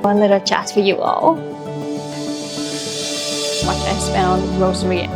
One little chat for you all. What I spent on grocery.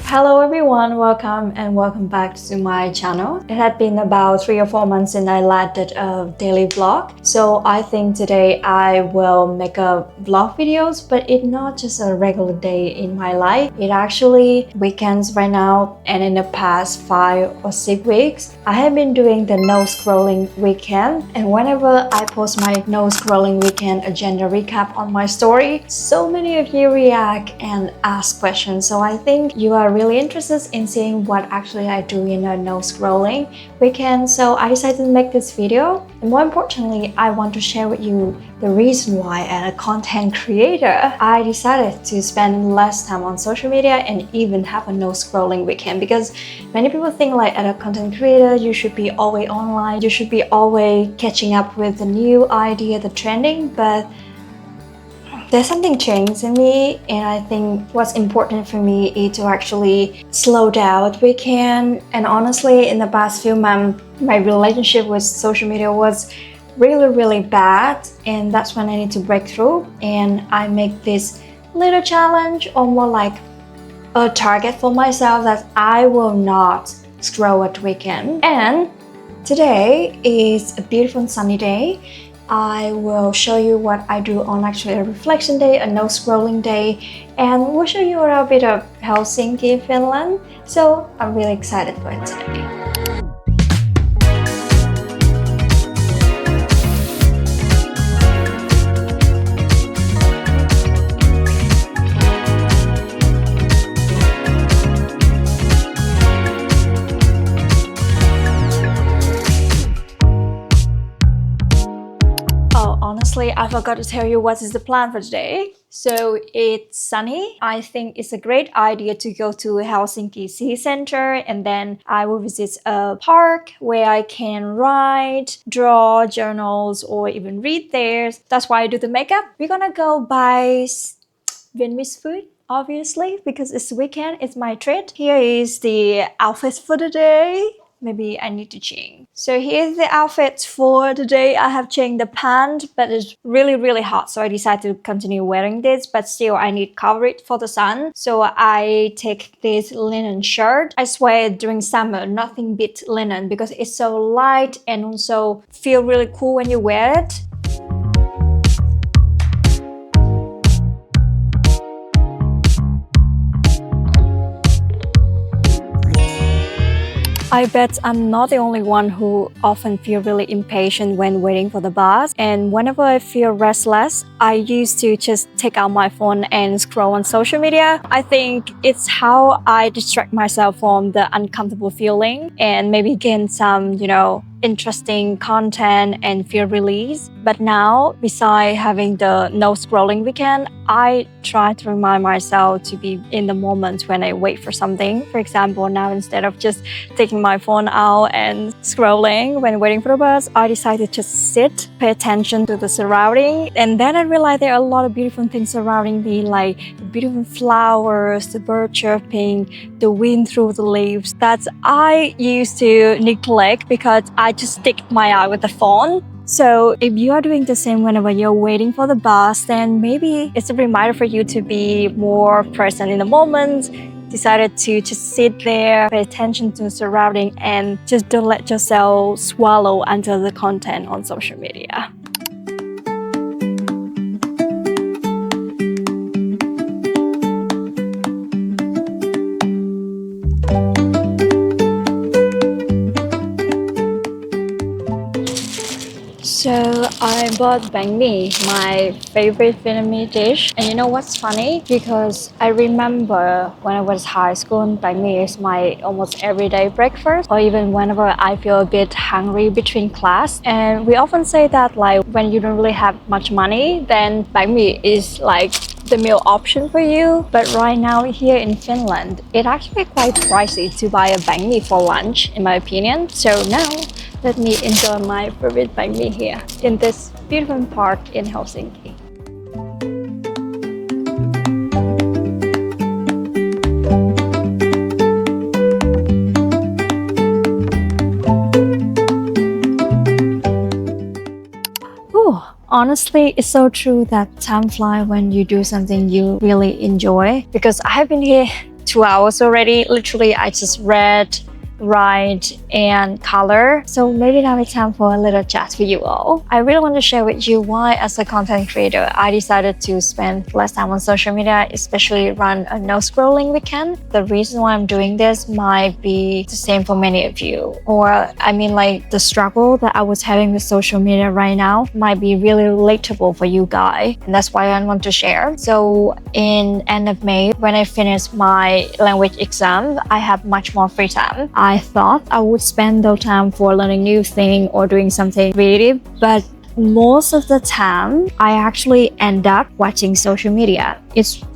Hello everyone, welcome back to my channel. It had been about 3 or 4 months since I landed a daily vlog. So I think today I will make a vlog videos, but it's not just a regular day in my life. It actually weekends right now, and in the past 5 or 6 weeks, I have been doing the no scrolling weekend. And whenever I post my no scrolling weekend agenda recap on my story, so many of you react and ask questions. So I think you are really interested in seeing what actually I do in a no scrolling weekend. So I decided to make this video, and more importantly, I want to share with you the reason why as a content creator I decided to spend less time on social media and even have a no scrolling weekend. Because many people think like as a content creator you should be always online, you should be always catching up with the new idea, the trending, but there's something changed in me, and I think what's important for me is to actually slow down weekend. And honestly, in the past few months, my relationship with social media was really bad, and that's when I need to break through. And I make this little challenge, or more like a target for myself, that I will not scroll at weekend. And today is a beautiful sunny day. I will show you what I do on actually a reflection day, a no scrolling day, and we'll show you a little bit of Helsinki, Finland. So I'm really excited for it today. Honestly, I forgot to tell you what is the plan for today. So it's sunny. I think it's a great idea to go to Helsinki city center, and then I will visit a park where I can write, draw, journals, or even read there. That's why I do the makeup. We're gonna go buy Vietnamese food, obviously, because it's weekend, it's my treat. Here is the outfit for the day. Maybe I need to change. So here's the outfit for today. I have changed the pants, but it's really hot, so I decided to continue wearing this, but still I need coverage for the sun. So I take this linen shirt. I swear during summer nothing beats linen because it's so light and also feel really cool when you wear it. I bet I'm not the only one who often feel really impatient when waiting for the bus. And whenever I feel restless, I used to just take out my phone and scroll on social media. I think it's how I distract myself from the uncomfortable feeling and maybe gain some, interesting content and feel release. But now, besides having the no scrolling weekend, I try to remind myself to be in the moment when I wait for something. For example, now instead of just taking my phone out and scrolling when waiting for the bus, I decided to just sit, pay attention to the surrounding. And then I realized there are a lot of beautiful things surrounding me, like the beautiful flowers, the bird chirping, the wind through the leaves, that I used to neglect because I just stick my eye with the phone. So if you are doing the same whenever you're waiting for the bus, then maybe it's a reminder for you to be more present in the moment. Decided to just sit there, pay attention to the surrounding, and just don't let yourself swallow under the content on social media. So I bought banh mi, my favorite Vietnamese dish. And you know what's funny? Because I remember when I was high school, banh mi is my almost everyday breakfast, or even whenever I feel a bit hungry between class. And we often say that like when you don't really have much money, then banh mi is like the meal option for you. But right now here in Finland, it's actually quite pricey to buy a banh mi for lunch, in my opinion. So now let me enjoy my favorite banh mi here in this beautiful park in Helsinki. Honestly, it's so true that time flies when you do something you really enjoy. Because I have been here 2 hours already. Literally, I just read, write, and color. So maybe now it's time for a little chat with you all. I really want to share with you why, as a content creator, I decided to spend less time on social media, especially run a no scrolling weekend. The reason why I'm doing this might be the same for many of you. Or I mean, like the struggle that I was having with social media right now might be really relatable for you guys. And that's why I want to share. So in end of May, when I finished my language exam, I have much more free time. I thought I would spend the time for learning new thing or doing something creative, but most of the time I actually end up watching social media.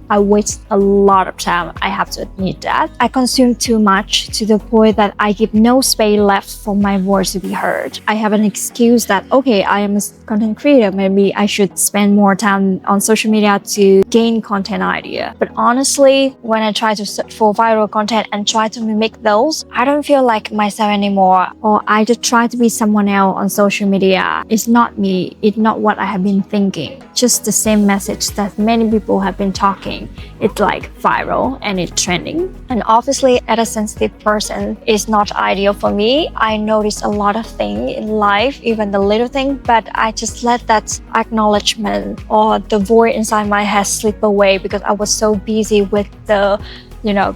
I waste a lot of time, I have to admit that. I consume too much to the point that I give no space left for my voice to be heard. I have an excuse that, okay, I am a content creator, maybe I should spend more time on social media to gain content idea. But honestly, when I try to search for viral content and try to mimic those, I don't feel like myself anymore. Or I just try to be someone else on social media. It's not me, it's not what I have been thinking. Just the same message that many people have been talking. It's like viral and it's trending. And obviously, as a sensitive person, it's not ideal for me. I notice a lot of things in life, even the little thing, but I just let that acknowledgement or the void inside my head slip away because I was so busy with the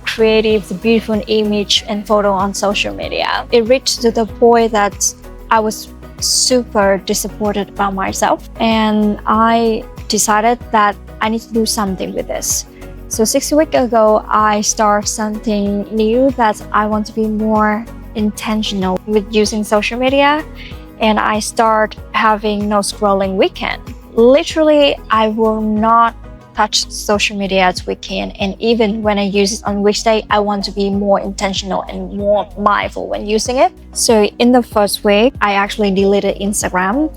creative, the beautiful image and photo on social media. It reached to the point that I was super disappointed about myself, and I decided that I need to do something with this. So 6 weeks ago, I started something new that I want to be more intentional with using social media, and I start having no scrolling weekend. Literally, I will not touch social media as weekend, and even when I use it on weekday, I want to be more intentional and more mindful when using it. So in the first week, I actually deleted Instagram.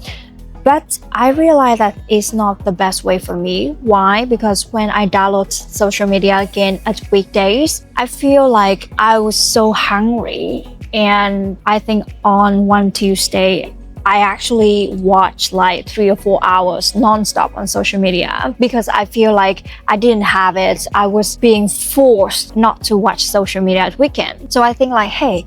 But I realized that it's not the best way for me. Why? Because when I download social media again at weekdays, I feel like I was so hungry. And I think on one Tuesday, I actually watched like 3 or 4 hours non-stop on social media because I feel like I didn't have it. I was being forced not to watch social media at weekend. So I think like, hey,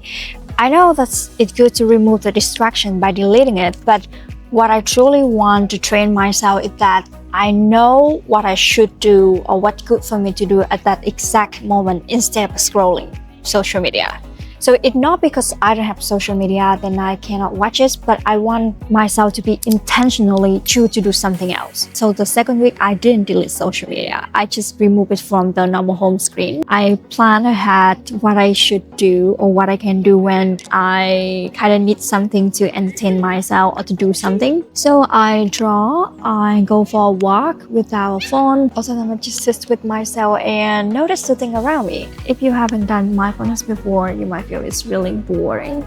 I know that it's good to remove the distraction by deleting it, but what I truly want to train myself is that I know what I should do or what's good for me to do at that exact moment instead of scrolling social media. So it's not because I don't have social media then I cannot watch it, but I want myself to be intentionally choose to do something else. So the second week I didn't delete social media. I just removed it from the normal home screen. I plan ahead what I should do or what I can do when I kind of need something to entertain myself or to do something. So I draw, I go for a walk without a phone. Also, I just sit with myself and notice the thing around me. If you haven't done mindfulness before, you might feel it's really boring,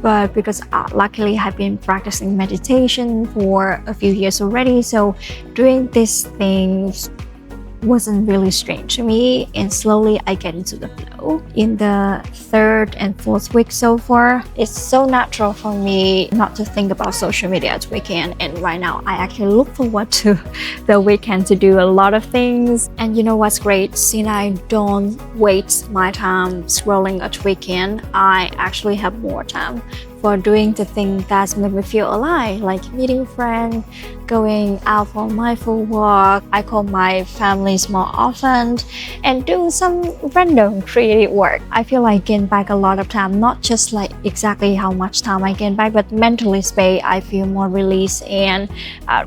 but because luckily I've been practicing meditation for a few years already, so doing these things wasn't really strange to me, and slowly I get into the flow. In the third and fourth week so far, it's so natural for me not to think about social media at weekend, and right now I actually look forward to the weekend to do a lot of things. And you know what's great? Since I don't waste my time scrolling at weekend, I actually have more time for doing the thing that make me feel alive, like meeting friends, going out for a mindful walk. I call my families more often and do some random creative really work. I feel like I gain back a lot of time, not just like exactly how much time I gain back, but mentally space, I feel more released and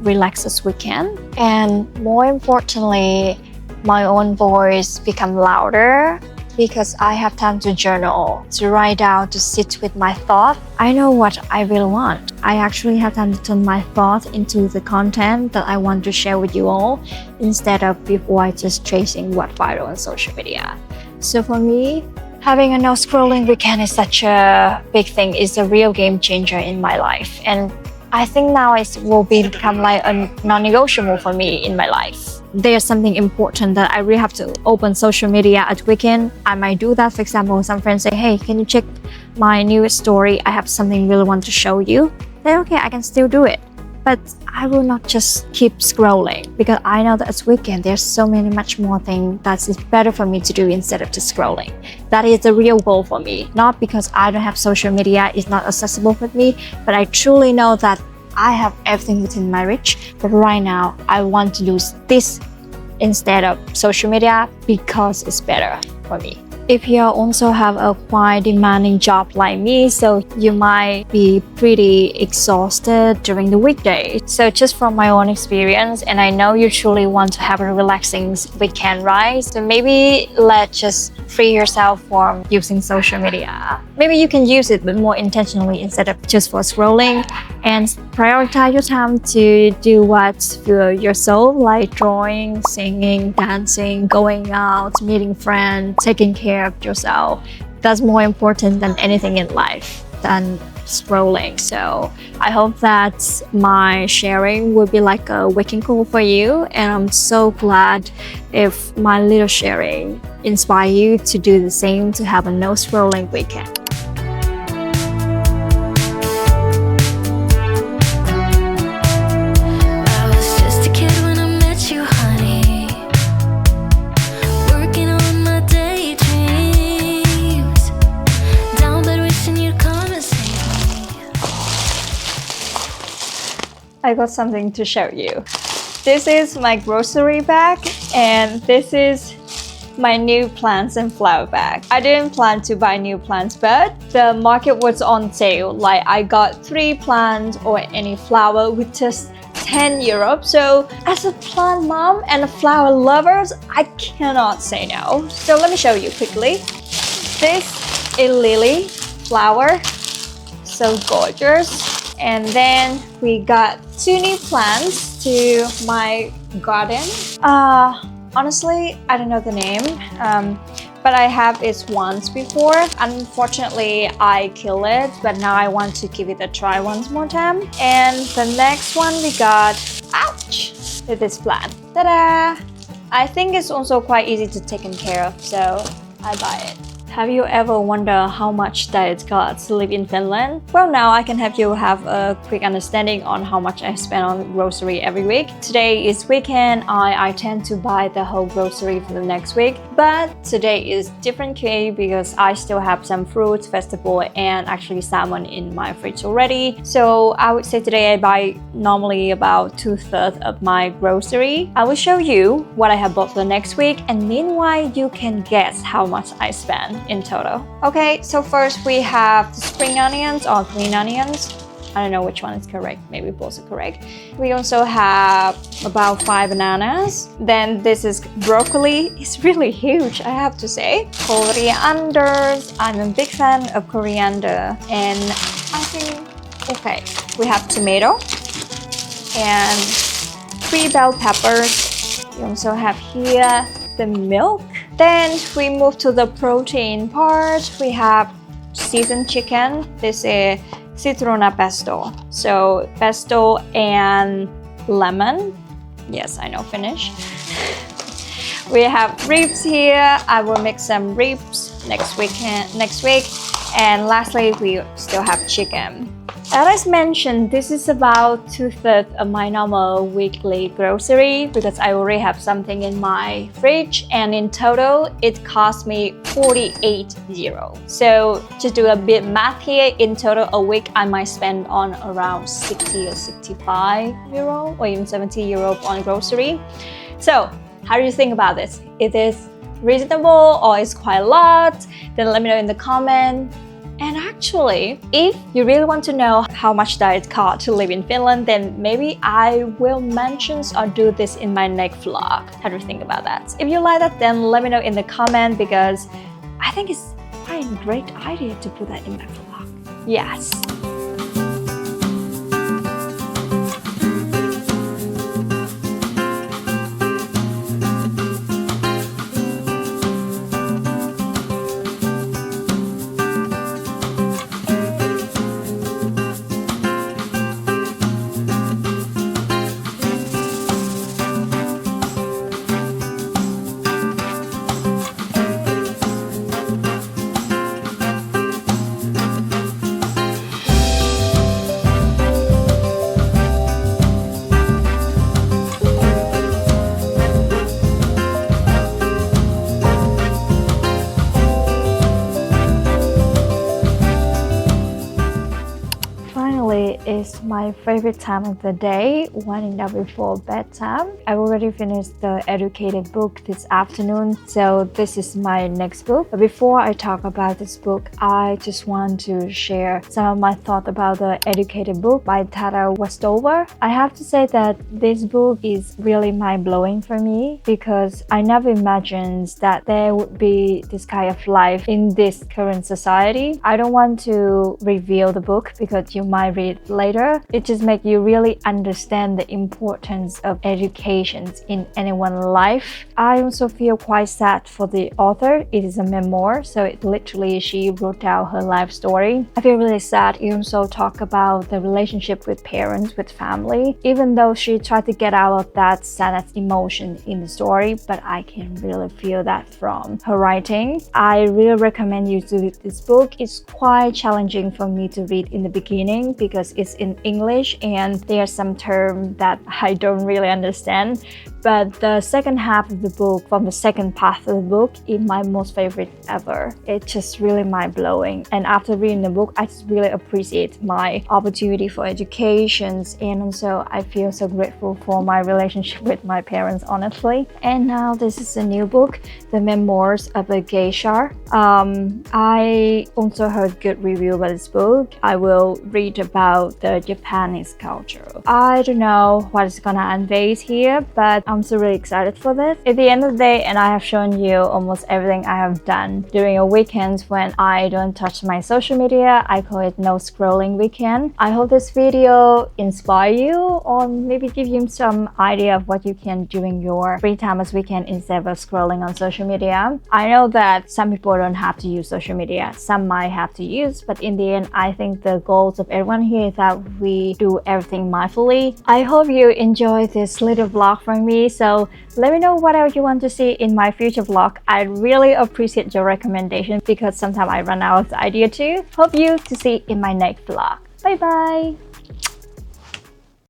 relaxed this weekend. And more importantly, my own voice become louder because I have time to journal, to write down, to sit with my thoughts. I know what I really want. I actually have time to turn my thoughts into the content that I want to share with you all, instead of before I just chasing what viral on social media. So for me, having a no scrolling weekend is such a big thing. It's a real game changer in my life. And I think now it will become like a non-negotiable for me in my life. There's something important that I really have to open social media at weekend. I might do that. For example, some friends say, hey, can you check my newest story? I have something really want to show you. Then okay, I can still do it. But I will not just keep scrolling, because I know that it's weekend. There's so much more things that is better for me to do instead of just scrolling. That is the real goal for me. Not because I don't have social media, it's not accessible for me, but I truly know that I have everything within my reach. But right now, I want to do this instead of social media because it's better for me. If you also have a quite demanding job like me, so you might be pretty exhausted during the weekday. So just from my own experience, and I know you truly want to have a relaxing weekend, right? So maybe let's just free yourself from using social media. Maybe you can use it but more intentionally instead of just for scrolling, and prioritize your time to do what's for your soul, like drawing, singing, dancing, going out, meeting friends, taking care of yourself. That's more important than anything in life than scrolling. So I hope that my sharing will be like a waking call for you, and I'm so glad if my little sharing inspire you to do the same, to have a no scrolling weekend. I got something to show you. This is my grocery bag, and this is my new plants and flower bag. I didn't plan to buy new plants, but the market was on sale. Like I got 3 plants or any flower with just 10 euro. So as a plant mom and a flower lovers, I cannot say no. So let me show you quickly. This is lily flower, so gorgeous. And then we got 2 new plants to my garden. Honestly, I don't know the name, but I have it once before. Unfortunately, I killed it, but now I want to give it a try once more time. And the next one we got, ouch, with this plant. Ta-da! I think it's also quite easy to take care of, so I buy it. Have you ever wondered how much that it costs to live in Finland? Well, now I can help you have a quick understanding on how much I spend on grocery every week. Today is weekend. I tend to buy the whole grocery for the next week. But today is different case because I still have some fruits, vegetable, and actually salmon in my fridge already. So I would say today I buy normally about 2/3 of my grocery. I will show you what I have bought for the next week, and meanwhile you can guess how much I spend in total. Okay, so first we have the spring onions or green onions. I don't know which one is correct, maybe both are correct. We also have about 5 bananas. Then this is broccoli. It's really huge, I have to say. Coriander. I'm a big fan of coriander. And I think, okay, we have tomato and 3 bell peppers. We also have here the milk. Then we move to the protein part. We have seasoned chicken. This is citrona pesto. So pesto and lemon. Yes, I know Finnish. We have ribs here. I will make some ribs next week. And lastly, we still have chicken. As I mentioned, this is about 2/3 of my normal weekly grocery because I already have something in my fridge, and in total it cost me 48 euro. So to do a bit math here, in total a week I might spend on around 60 or 65 euro or even 70 euro on grocery. So how do you think about this? It is reasonable or it's quite a lot, then let me know in the comment. And actually, if you really want to know how much does it cost to live in Finland, then maybe I will mention or do this in my next vlog. How do you think about that? If you like that, then let me know in the comment, because I think it's quite a great idea to put that in my vlog. Yes. Is my favorite time of the day, winding down before bedtime. I already finished the educated book this afternoon, so this is my next book. But before I talk about this book, I just want to share some of my thoughts about the educated book by Tara Westover. I have to say that this book is really mind-blowing for me, because I never imagined that there would be this kind of life in this current society. I don't want to reveal the book because you might read later. It just makes you really understand the importance of education in anyone's life. I also feel quite sad for the author. It is a memoir, so it literally she wrote out her life story. I feel really sad. It also talk about the relationship with parents, with family, even though she tried to get out of that sadness emotion in the story, but I can really feel that from her writing. I really recommend you to read this book. It's quite challenging for me to read in the beginning because it's in English and there are some terms that I don't really understand. But the second half of the book, from the second part of the book, is my most favorite ever. It's just really mind-blowing. And after reading the book, I just really appreciate my opportunity for education. And also, I feel so grateful for my relationship with my parents, honestly. And now this is a new book, The Memoirs of a Geisha. I also heard good review about this book. I will read about the Japanese culture. I don't know what is gonna unveil here, but I'm so really excited for this. At the end of the day, and I have shown you almost everything I have done during a weekend when I don't touch my social media. I call it no scrolling weekend. I hope this video inspire you or maybe give you some idea of what you can do during your free time this weekend instead of scrolling on social media. I know that some people don't have to use social media. Some might have to use, but in the end, I think the goals of everyone here is that we do everything mindfully. I hope you enjoy this little vlog from me. So let me know what else you want to see in my future vlog. I really appreciate your recommendation because sometimes I run out of the idea too. Hope you to see in my next vlog. Bye bye.